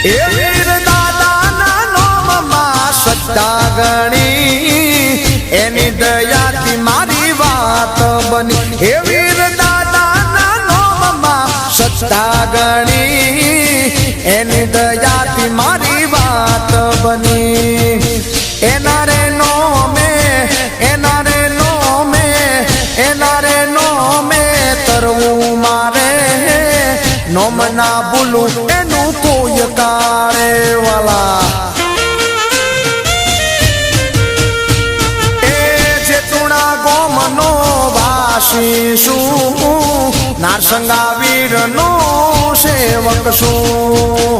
એ વીર દાદાના નોમમાં શ્રદ્ધા ગણી એની દયાથી મારી વાત બની હે વીર દાદાના નોમમાં શ્રદ્ધા ગણી એની દયાથી મારી વાત બની એના રે નોમે એના રે નોમે એના રે નોમે તરવું મારે નોમ ના ભૂલું એનું કોઈ કાળે વાલા એ જે તુણા ગોમનો વાસી છું નારસંગા વીરનો સેવક છું